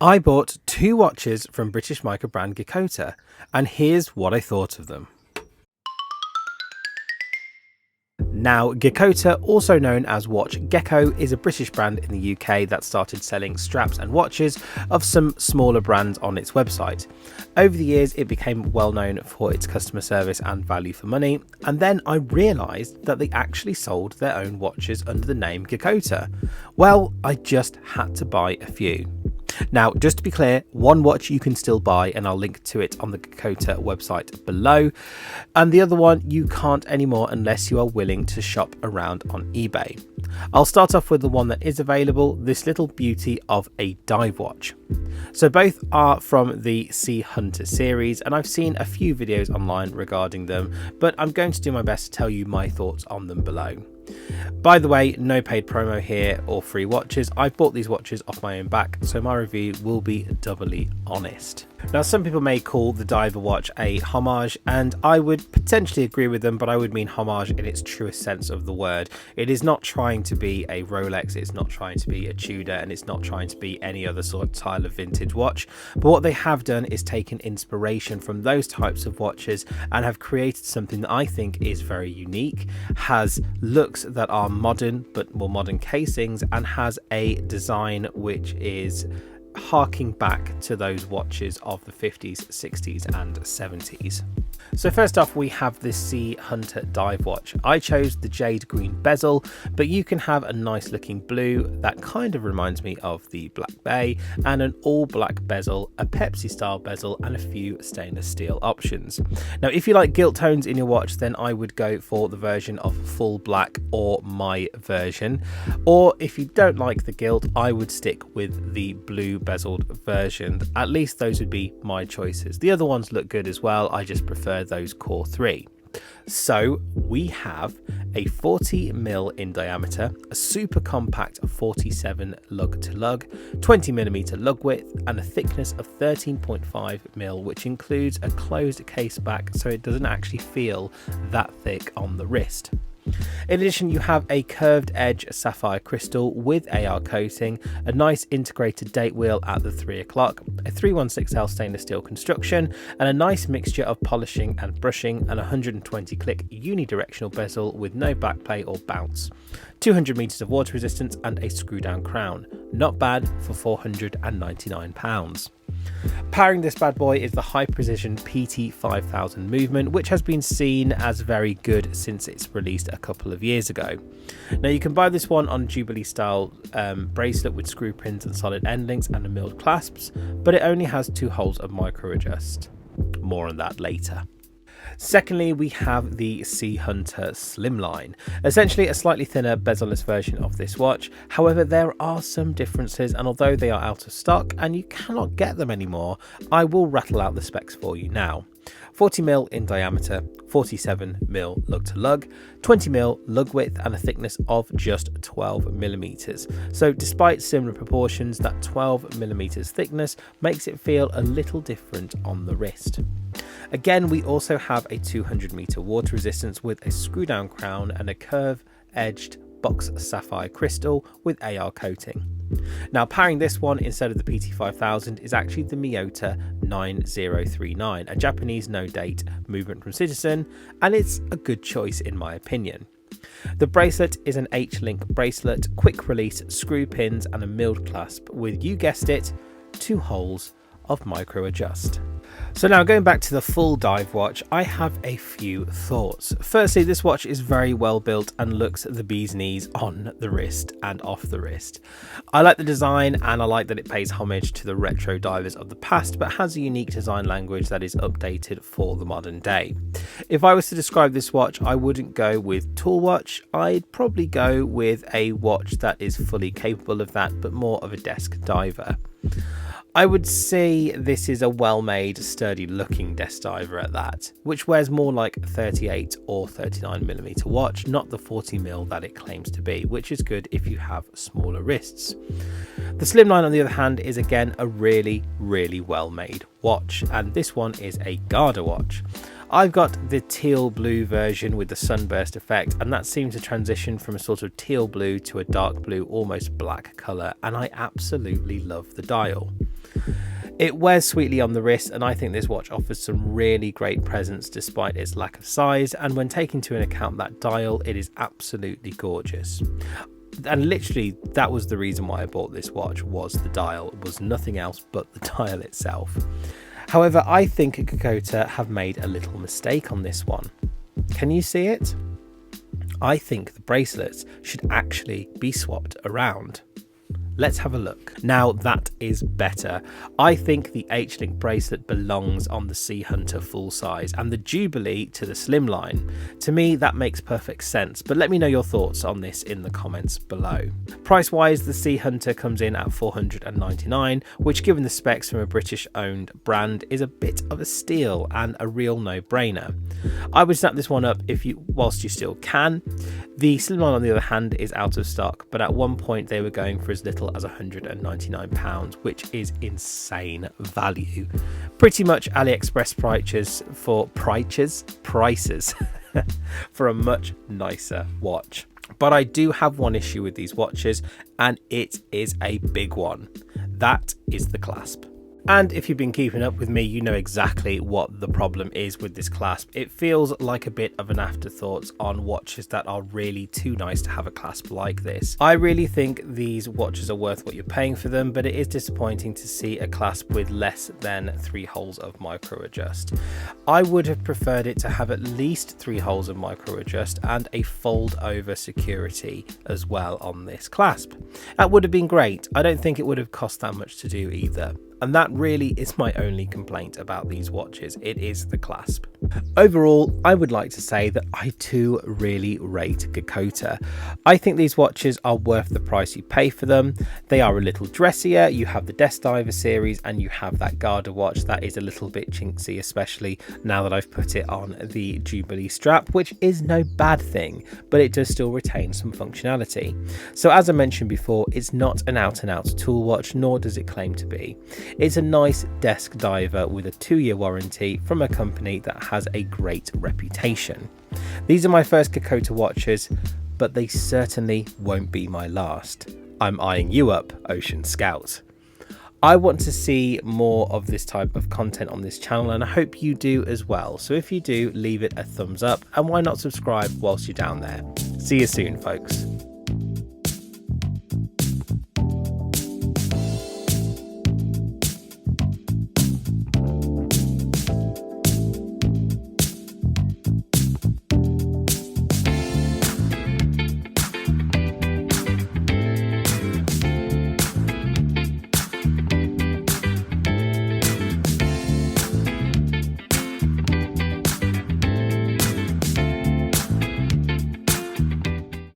I bought two watches from British micro brand Geckota, and here's what I thought of them. Now, Geckota, also known as WatchGecko, is a British brand in the UK that started selling straps and watches of some smaller brands on its website. Over the years, it became well known for its customer service and value for money, and then I realised that they actually sold their own watches under the name Geckota. Well, I just had to buy a few. Now, just to be clear, one watch you can still buy, and I'll link to it on the Geckota website below, and the other one you can't anymore unless you are willing to shop around on eBay. I'll start off with the one that is available, this little beauty of a dive watch. So both are from the Sea Hunter series, and I've seen a few videos online regarding them, but I'm going to do my best to tell you my thoughts on them below. By the way, no paid promo here or free watches. I bought these watches off my own back, so my review will be doubly honest. Now, some people may call the diver watch a homage, and I would potentially agree with them, but I would mean homage in its truest sense of the word. It is not trying to be a Rolex, it's not trying to be a Tudor, and it's not trying to be any other sort of style of vintage watch. But what they have done is taken inspiration from those types of watches and have created something that I think is very unique, has looks that are modern but more modern casings, and has a design which is harking back to those watches of the 50s, 60s and 70s. So first off, we have this Sea Hunter dive watch. I chose the jade green bezel, but you can have a nice looking blue that kind of reminds me of the Black Bay, and an all black bezel, a Pepsi style bezel, and a few stainless steel options. Now, if you like gilt tones in your watch, then I would go for the version of full black or my version, or if you don't like the gilt, I would stick with the blue bezeled version. At least those would be my choices. The other ones look good as well, I just prefer those core three. So we have a 40mm in diameter, a super compact 47 lug to lug, 20mm lug width, and a thickness of 13.5mm, which includes a closed case back, so it doesn't actually feel that thick on the wrist. In addition, you have a curved edge sapphire crystal with AR coating, a nice integrated date wheel at the 3 o'clock, a 316L stainless steel construction, and a nice mixture of polishing and brushing, and 120 click unidirectional bezel with no backplay or bounce, 200 meters of water resistance, and a screw down crown. Not bad for £499. Powering this bad boy is the high precision PT5000 movement, which has been seen as very good since it's released a couple of years ago. Now, you can buy this one on Jubilee style bracelet with screw pins and solid end links and a milled clasps, but it only has 2 holes of micro adjust. More on that later. Secondly, we have the Sea Hunter Slimline, essentially a slightly thinner bezel-less version of this watch. However, there are some differences, and although they are out of stock and you cannot get them anymore, I will rattle out the specs for you now. 40mm in diameter, 47mm lug to lug, 20mm lug width, and a thickness of just 12mm. So despite similar proportions, that 12mm thickness makes it feel a little different on the wrist. Again, we also have a 200 meter water resistance with a screw down crown and a curve edged box sapphire crystal with AR coating. Now, powering this one instead of the PT5000 is actually the Geota 9039, a Japanese no date movement from Citizen, and it's a good choice in my opinion. The bracelet is an H-link bracelet, quick release screw pins, and a milled clasp with, you guessed it, 2 holes of micro adjust. So now, going back to the full dive watch, I have a few thoughts. Firstly, this watch is very well built and looks the bee's knees on the wrist and off the wrist. I like the design, and I like that it pays homage to the retro divers of the past, but has a unique design language that is updated for the modern day. If I was to describe this watch, I wouldn't go with tool watch. I'd probably go with a watch that is fully capable of that, but more of a desk diver. I would say this is a well-made, sturdy-looking desk diver at that, which wears more like a 38 or 39mm watch, not the 40mm that it claims to be, which is good if you have smaller wrists. The Slimline, on the other hand, is again a really well-made watch, and this one is a Garda watch. I've got the teal blue version with the sunburst effect, and that seems to transition from a sort of teal blue to a dark blue, almost black colour, and I absolutely love the dial. It wears sweetly on the wrist, and I think this watch offers some really great presence despite its lack of size, and when taking into account that dial, it is absolutely gorgeous. And literally that was the reason why I bought this watch, was the dial. It was nothing else but the dial itself. However, I think Geckota have made a little mistake on this one. Can you see it? I think the bracelets should actually be swapped around. Let's have a look. Now that is better. I think the H-Link bracelet belongs on the Sea Hunter full size and the Jubilee to the slimline. To me, that makes perfect sense, but let me know your thoughts on this in the comments below. Price wise, the Sea Hunter comes in at $499, which given the specs from a British owned brand is a bit of a steal and a real no-brainer. I would snap this one up whilst you still can. The slimline on the other hand is out of stock, but at one point they were going for as little as £199, which is insane value. Pretty much AliExpress prices for a much nicer watch. But I do have one issue with these watches, and it is a big one. That is the clasp. And if you've been keeping up with me, you know exactly what the problem is with this clasp. It feels like a bit of an afterthought on watches that are really too nice to have a clasp like this. I really think these watches are worth what you're paying for them, but it is disappointing to see a clasp with less than 3 holes of micro adjust. I would have preferred it to have at least 3 holes of micro adjust and a fold over security as well on this clasp. That would have been great. I don't think it would have cost that much to do either. And that really is my only complaint about these watches. It is the clasp. Overall, I would like to say that I too really rate Geckota. I think these watches are worth the price you pay for them. They are a little dressier. You have the Death Diver series and you have that Garda watch that is a little bit chinksy, especially now that I've put it on the Jubilee strap, which is no bad thing, but it does still retain some functionality. So as I mentioned before, it's not an out-and-out tool watch, nor does it claim to be. It's a nice desk diver with a 2-year warranty from a company that has a great reputation. These are my first Geckota watches, but they certainly won't be my last. I'm eyeing you up, Ocean Scout. I want to see more of this type of content on this channel, and I hope you do as well. So if you do, leave it a thumbs up, and why not subscribe whilst you're down there. See you soon, folks.